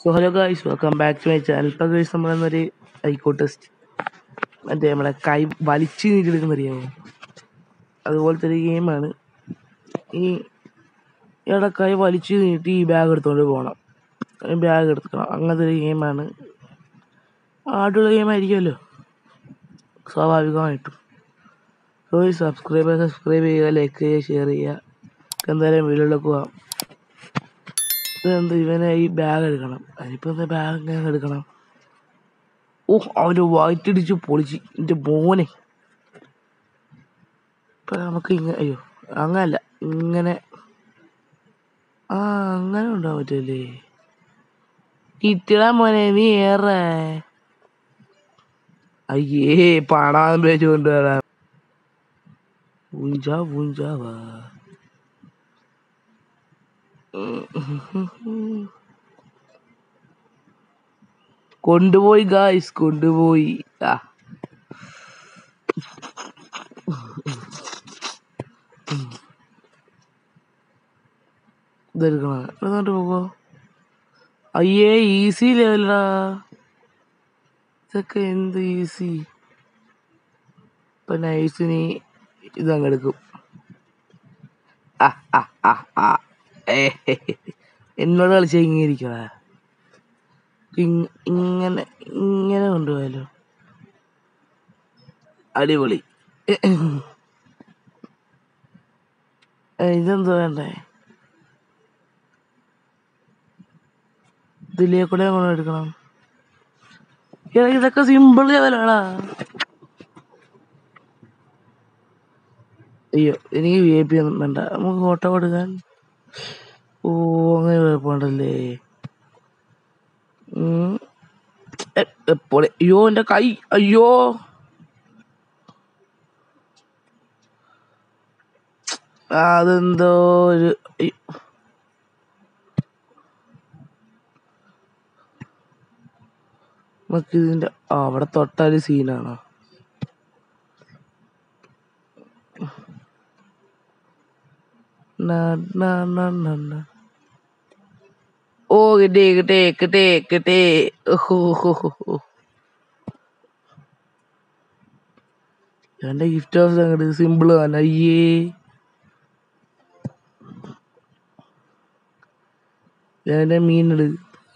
So hello guys, welcome back to my channel. ഇപ്പോൾ guys നമ്മളെന്നൊരു ഐക്കോ ടെസ്റ്റ്, മറ്റേ നമ്മളെ കൈ വലിച്ചു നീട്ടിയെടുക്കുന്ന അറിയാമോ, അതുപോലത്തെ ഒരു ഗെയിമാണ്. ഈ ഇയാളുടെ കൈ വലിച്ചു നീട്ടി ഈ ബാഗ് എടുത്തുകൊണ്ട് പോകണം, ബാഗ് എടുക്കണം, അങ്ങനത്തെ ഒരു ഗെയിമാണ്. ആടുള്ള ഗെയിമായിരിക്കുമല്ലോ സ്വാഭാവികമായിട്ടും. സോ സബ്സ്ക്രൈബ് ചെയ്യുക, ലൈക്ക് ചെയ്യുക, ഷെയർ ചെയ്യുക. എന്തായാലും വീഡിയോയിലേക്ക് പോകാം. ഇതെന്ത് ഇവനെ ഈ ബാഗ് എടുക്കണം, അതിനിപ്പോൾ എന്താ ബാഗ് എങ്ങനെ എടുക്കണം? അവൻ്റെ വയറ്റിടിച്ച് പൊളിച്ച് എൻ്റെ മോനെ. ഇപ്പം നമുക്ക് അയ്യോ അങ്ങനല്ല, ഇങ്ങനെ അങ്ങനെ ഉണ്ടാവാൻ പറ്റുമല്ലേ? കിട്ടിടാ മോനെ, നീ ഏറെ അയ്യേ പണം വെച്ച് കൊണ്ടുവരാം. പൂഞ്ചാവാ കൊണ്ടുപോയി ഗായ്സ്, കൊണ്ടുപോയി. ഇതെടുക്കണം, എന്നിട്ട് പോകോ. അയ്യേ ഈസി ലെവലടാ, ഇതൊക്കെ എന്ത് ഈസി. ഇപ്പൊ നൈസിന് ഇതങ്ങ് എടുക്കും. എന്നോട് കളിച്ച ഇങ്ങനെ ഇരിക്കണ, ഇങ്ങനെ ഇങ്ങനെ കൊണ്ടുപോയാലോ, അടിപൊളി. ഇതെന്തോ വേണ്ടേ, ഇതിലേ കൂടെ കൊണ്ട് എടുക്കണം. ഇതൊക്കെ സിമ്പിൾ ലെവലാടാ. അയ്യോ എനിക്ക് VIP ഒന്നും വേണ്ട, നമുക്ക് ഫോട്ടോ കൊടുക്കാൻ. അങ്ങനെ കുഴപ്പമുണ്ടല്ലേ. എപ്പോൾ അയ്യോ എൻ്റെ കൈ, അയ്യോ അതെന്തോ ഒരു നമുക്കിതിൻ്റെ അവിടെ തൊട്ടാല് സീനാണോ? ഓ കിട്ടേ കിട്ടേ കിട്ടേ കിട്ടേ. എന്റെ ഗിഫ്റ്റ് ഹൗസ് അങ്ങോട്ട് സിമ്പിൾ ആണ്. അയ്യേ എന്റെ മീനിട്.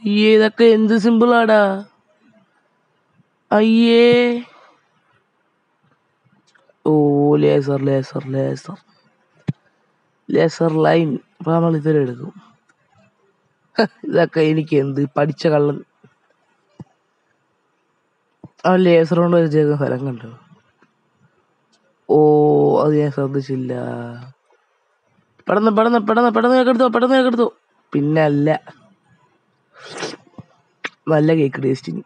അയ്യേ ഇതൊക്കെ എന്ത് സിമ്പിളാടാ. അയ്യേ ഓ laser laser laser laser line. അപ്പൊ നമ്മൾ ഇതിലെടുക്കും. ഇതൊക്കെ എനിക്ക് എന്ത് പഠിച്ച കള്ളൻ. അവൻ ലേസർ കൊണ്ട് വെച്ചേക്കുന്ന സ്ഥലം കണ്ടോ? ഓ അത് ഞാൻ ശ്രദ്ധിച്ചില്ല. പെട്ടെന്ന് പെട്ടെന്ന് പെട്ടെന്ന് പെട്ടെന്ന് കേക്കെടുത്തോ, പെട്ടെന്ന് കേക്കെടുത്തോ. പിന്നല്ല, നല്ല കേക്ക് ടേസ്റ്റിന്.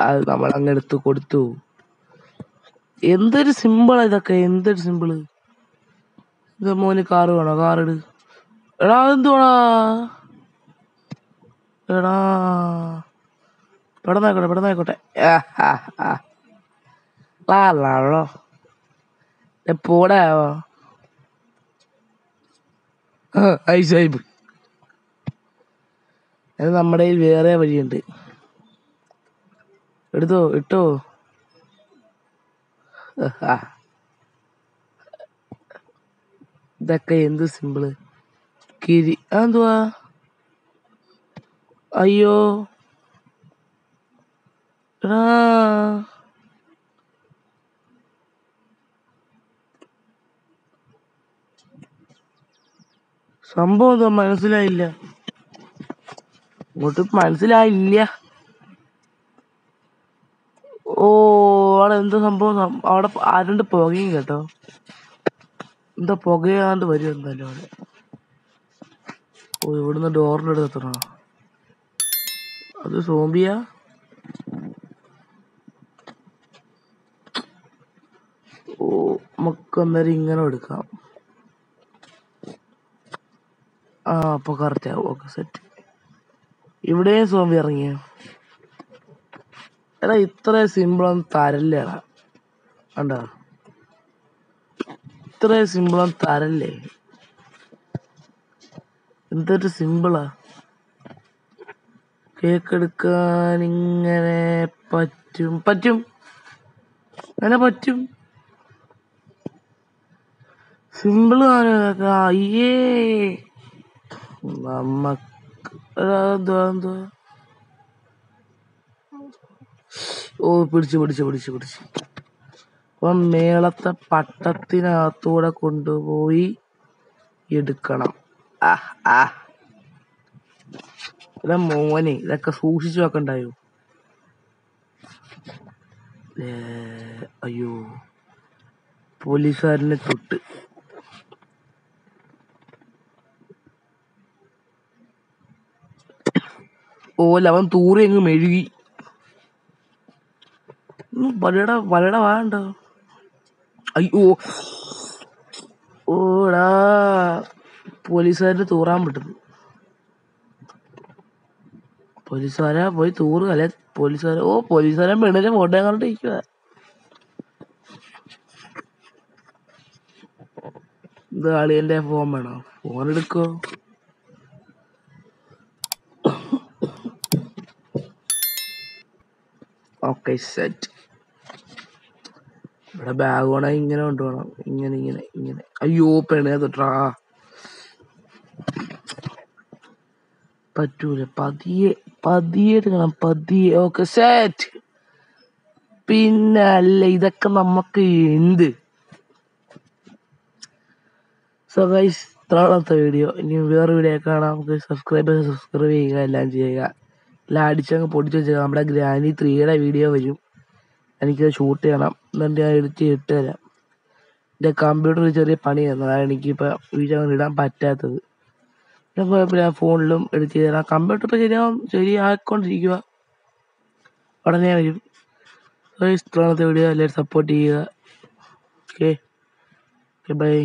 അത് നമ്മൾ അങ്ങെടുത്ത് കൊടുത്തു. എന്തൊരു സിമ്പിളാ ഇതൊക്കെ, എന്തൊരു സിമ്പിള്. ഇത് മോന് കാറ് വേണോ? കാറിട്. എടാ അതെന്തുവാടാ, എടാ പെട്ടെന്നായിക്കോട്ടെ പെട്ടെന്നായിക്കോട്ടെ. പോടാവോ ഐസായിപ്പ്. അത് നമ്മുടെ കയ്യിൽ വേറെ വഴിയുണ്ട്. എടുത്തോ, ഇട്ടോ. ഇതൊക്കെ എന്ത് സിമ്പിള്. അതെന്തുവാ? അയ്യോ എടാ, സംഭവം എന്തോ മനസ്സിലായില്ല, ഇങ്ങോട്ട് മനസ്സിലായില്ല. ഓ അവിടെ എന്തോ സംഭവം, അവിടെ ആരുണ്ട് പുകയും കേട്ടോ. എന്താ പുകയാണ്ട് വരും എന്തായാലും അവിടെ. ഓ ഇവിടുന്ന് ഡോറിൻ്റെ അടുത്ത് എത്തണോ? അത് സോംബിയാ? ഓ നമുക്ക് അന്നേരം ഇങ്ങനെ എടുക്കാം. അപ്പൊ കറക്റ്റ് ആവും. Okay set. ഇവിടെയും സോംബി ഇറങ്ങിയ. എടാ ഇത്ര സിമ്പിളൊന്നും തരല്ലേടാ. കണ്ടോ, ഇത്ര സിമ്പിളൊന്നും തരല്ലേ. എന്തൊരു സിമ്പിളാ. കേക്ക് എടുക്കാൻ ഇങ്ങനെ പറ്റും അങ്ങനെ പറ്റും. സിമ്പിള് അയ്യേ നമ്മക്ക് എന്തുവാ. ഓ പിടിച്ചു. അപ്പം മേളത്തെ പട്ടത്തിനകത്തൂടെ കൊണ്ടുപോയി എടുക്കണം. ഇതാ മോനെ, ഇതൊക്കെ സൂക്ഷിച്ചു വെക്കണ്ടായോ. അയ്യോ, പോലീസുകാരനെ തൊട്ട്. അവൻ തൂറി അങ്ങ് മെഴുകി. വലയുടെ വാണ്ടോ. അയ്യോ, ഓടാ, പോലീസുകാരന് തൂറാൻ പറ്റുന്നു. പോലീസുകാരാ പോയി തൂറ്. അല്ലെ പോലീസുകാരൻ പെണ്ണിനെ ഫോട്ടോ കണ്ടിരിക്കുക. ഇത് അളിയന്റെ ഫോൺ വേണോ? ഫോൺ എടുക്കോ. Okay set. ഇവിടെ ബാഗ് വേണം, ഇങ്ങനെ കൊണ്ടുപോകണം. ഇങ്ങനെ. അയ്യോ, പെണ്ണെ തൊട്ടാ പറ്റൂല. പതിയെ എടുക്കണം, പതിയെ. Okay set. പിന്നെ അല്ല, ഇതൊക്കെ നമുക്ക് എന്ത്. സോ ഗൈസ്, ഇത്രാമത്തെ വീഡിയോ. ഇനി വേറെ വീഡിയോ കാണാം. നമുക്ക് സബ്സ്ക്രൈബ് ചെയ്യുക, എല്ലാം ചെയ്യുക. എല്ലാം അടിച്ചങ്ങ് പൊടിച്ച് വെച്ചേക്കാം. നമ്മുടെ ഗ്രാനി 3യുടെ വീഡിയോ വരും. എനിക്കത് ഷൂട്ട് ചെയ്യണം, എന്നിട്ട് ഞാൻ എഡിറ്റ് ഇട്ട് തരാം. എൻ്റെ കമ്പ്യൂട്ടറിൽ ചെറിയ പണിയായിരുന്നു, അതാണ് എനിക്കിപ്പോൾ വീഡിയോ ഇടാൻ പറ്റാത്തത്. പിന്നെ കുഴപ്പമില്ല, ഫോണിലും എഡിറ്റ് ചെയ്ത് തരാം. കമ്പ്യൂട്ടർ ഇപ്പോൾ ശരിയായിക്കൊണ്ടിരിക്കുക, ഉടനെ വരും. ഇത്രയാമത്തെ വീഡിയോ. എല്ലാവരും സപ്പോർട്ട് ചെയ്യുക. Okay bye.